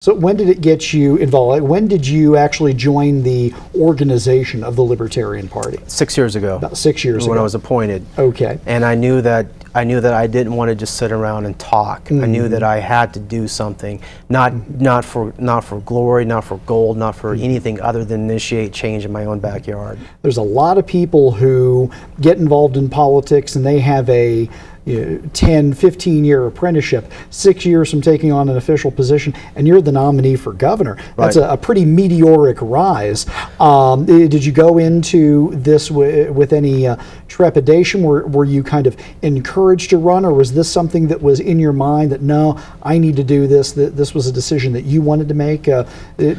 So when did it get you involved? When did you actually join the organization of the Libertarian Party? 6 years ago. About 6 years ago. When I was appointed. Okay. And I knew that I didn't want to just sit around and talk. I knew that I had to do something, not for glory, not for gold, not for anything other than initiate change in my own backyard. There's a lot of people who get involved in politics and they have a 10, 15-year apprenticeship, 6 years from taking on an official position, and you're the nominee for governor. That's a pretty meteoric rise. Did you go into this with any trepidation? Were you kind of encouraged to run, or was this something that was in your mind that, no, I need to do this, that this was a decision that you wanted to make?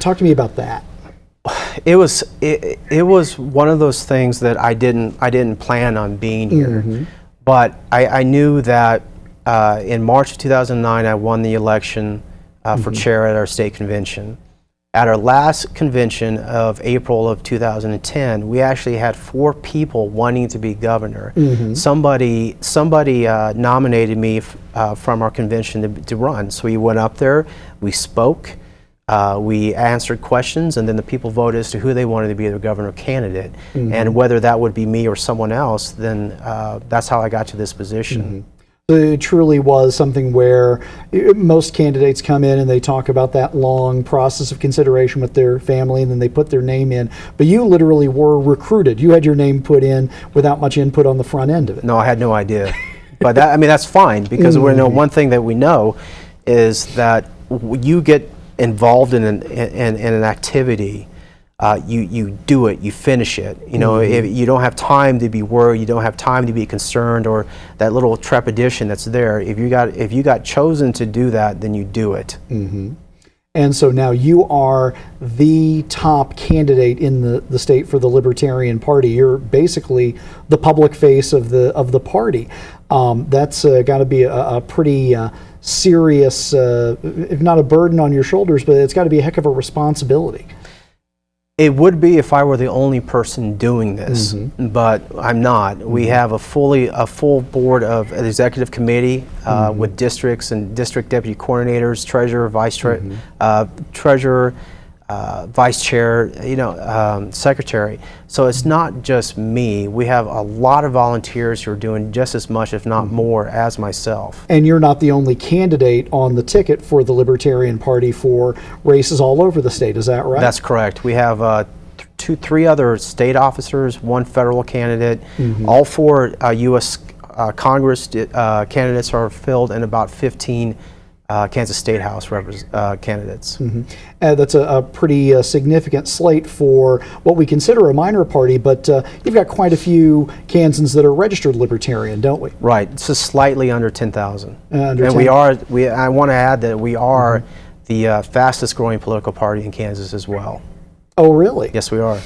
Talk to me about that. It was one of those things that I didn't plan on being here. But I knew that in March of 2009, I won the election for chair at our state convention. At our last convention of April of 2010, we actually had 4 people wanting to be governor. Somebody nominated me from our convention to run. So we went up there, we spoke, we answered questions, and then the people voted as to who they wanted to be the governor candidate. And whether that would be me or someone else, then that's how I got to this position. It truly was something where most candidates come in and they talk about that long process of consideration with their family, and then they put their name in. But you literally were recruited. You had your name put in without much input on the front end of it. No, I had no idea. But that, I mean, that's fine, because we know one thing that we know is that you get involved in an activity, you do it, you finish it. You know, if you don't have time to be worried, you don't have time to be concerned, or that little trepidation that's there. If you got chosen to do that, then you do it. And so now you are the top candidate in the state for the Libertarian Party. You're basically the public face of the party. That's got to be a pretty serious, if not a burden on your shoulders, but it's got to be a heck of a responsibility. It would be if I were the only person doing this, but I'm not. We have a full board of an executive committee with districts and district deputy coordinators, treasurer, treasurer, vice chair, secretary. So it's not just me. We have a lot of volunteers who are doing just as much, if not more, as myself. And you're not the only candidate on the ticket for the Libertarian Party for races all over the state, is that right? That's correct. We have 3 other state officers, 1 federal candidate. All 4 U.S. Congress candidates are filled, and about 15 Kansas State House candidates. That's a pretty significant slate for what we consider a minor party, but you've got quite a few Kansans that are registered Libertarian, don't we? Right, it's just slightly under 10,000. And 10. I want to add that we are the fastest growing political party in Kansas as well. Oh, really? Yes, we are.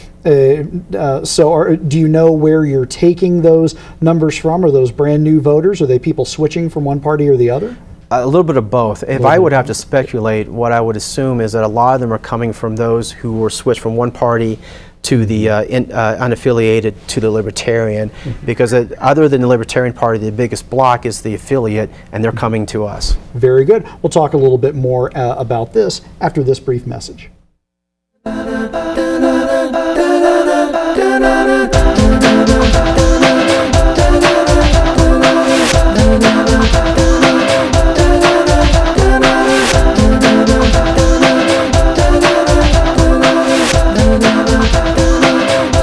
So do you know where you're taking those numbers from? Are those brand new voters? Are they people switching from one party or the other? A little bit of both. If I would have to speculate, what I would assume is that a lot of them are coming from those who were switched from one party to the unaffiliated to the Libertarian, because other than the Libertarian Party, the biggest block is the affiliate, and they're coming to us. Very good. We'll talk a little bit more about this after this brief message.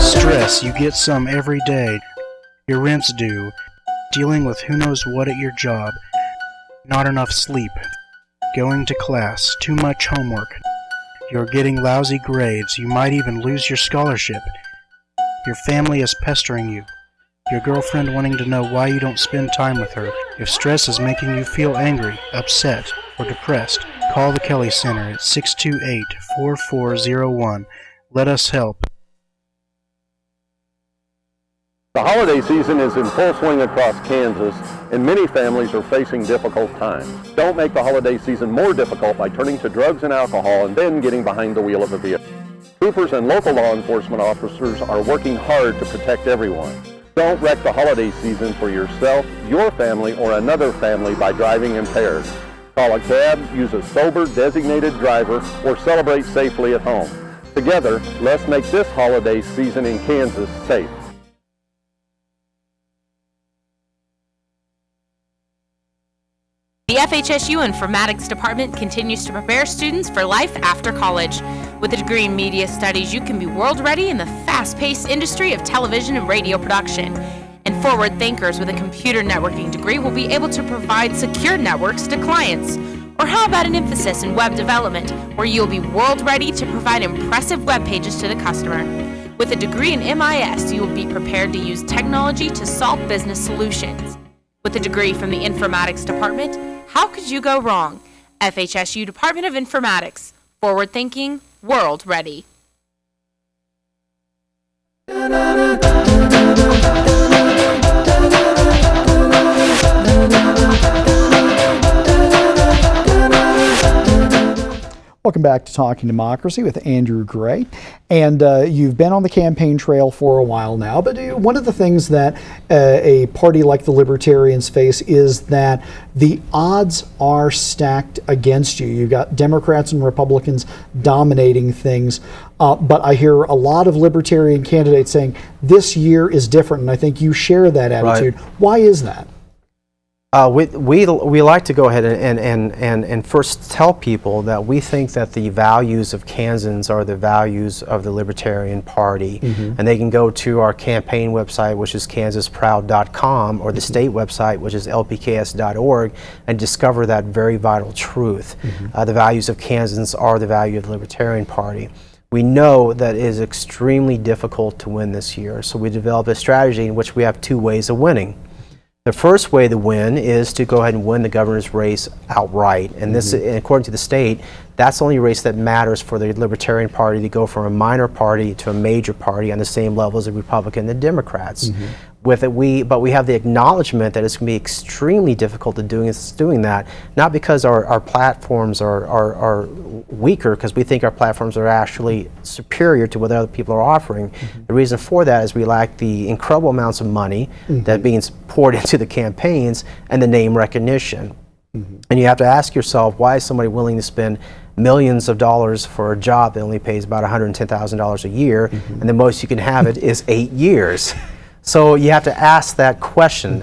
Stress, you get some every day. Your rent's due. Dealing with who knows what at your job. Not enough sleep. Going to class. Too much homework. You're getting lousy grades. You might even lose your scholarship. Your family is pestering you. Your girlfriend wanting to know why you don't spend time with her. If stress is making you feel angry, upset, or depressed, call the Kelly Center at 628-4401. Let us help. The holiday season is in full swing across Kansas, and many families are facing difficult times. Don't make the holiday season more difficult by turning to drugs and alcohol and then getting behind the wheel of a vehicle. Troopers and local law enforcement officers are working hard to protect everyone. Don't wreck the holiday season for yourself, your family, or another family by driving impaired. Call a cab, use a sober, designated driver, or celebrate safely at home. Together, let's make this holiday season in Kansas safe. The FHSU Informatics Department continues to prepare students for life after college. With a degree in media studies, you can be world ready in the fast-paced industry of television and radio production. And forward thinkers with a computer networking degree will be able to provide secure networks to clients. Or how about an emphasis in web development, where you'll be world ready to provide impressive web pages to the customer. With a degree in MIS, you will be prepared to use technology to solve business solutions. With a degree from the Informatics Department, how could you go wrong? FHSU Department of Informatics. Forward thinking, world ready. Welcome back to Talking Democracy with Andrew Gray. And you've been on the campaign trail for a while now, but one of the things that a party like the Libertarians face is that the odds are stacked against you. You've got Democrats and Republicans dominating things, but I hear a lot of Libertarian candidates saying this year is different, and I think you share that attitude. Right. Why is that? We like to go ahead and first tell people that we think that the values of Kansans are the values of the Libertarian Party. Mm-hmm. And they can go to our campaign website, which is kansasproud.com, or the state website, which is lpks.org, and discover that very vital truth. Mm-hmm. The values of Kansans are the value of the Libertarian Party. We know that it is extremely difficult to win this year, so we developed a strategy in which we have two ways of winning. The first way to win is to go ahead and win the governor's race outright. And this, according to the state, that's the only race that matters for the Libertarian Party to go from a minor party to a major party on the same level as the Republican and the Democrats. Mm-hmm. With it, but we have the acknowledgement that it's going to be extremely difficult to doing that, not because our platforms are weaker, because we think our platforms are actually superior to what other people are offering. Mm-hmm. The reason for that is we lack the incredible amounts of money that being poured into the campaigns and the name recognition. Mm-hmm. And you have to ask yourself, why is somebody willing to spend millions of dollars for a job that only pays about $110,000 a year, and the most you can have it is 8 years? So you have to ask that question.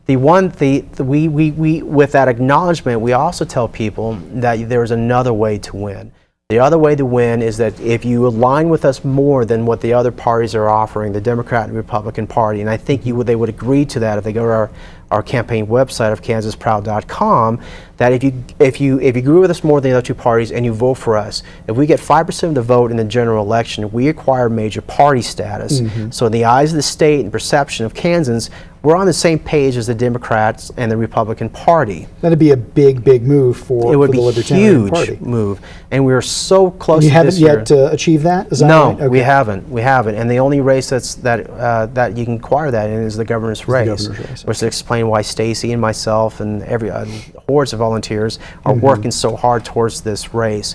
Mm-hmm. We with that acknowledgement, we also tell people that there's another way to win. The other way to win is that if you align with us more than what the other parties are offering, the Democrat and Republican Party, and I think they would agree to that if they go to our campaign website of kansasproud.com, that if you agree with us more than the other two parties and you vote for us, if we get 5% of the vote in the general election, we acquire major party status. Mm-hmm. So in the eyes of the state and perception of Kansans, we're on the same page as the Democrats and the Republican Party. That'd be a big, big move for the Libertarian Party. It would be a huge move, and we're so close to this year. You haven't yet achieved that? Is that no, right? Okay. we haven't. And the only race that you can acquire that in is the governor's race. Which to explain why Stacy and myself and hordes of volunteers are working so hard towards this race.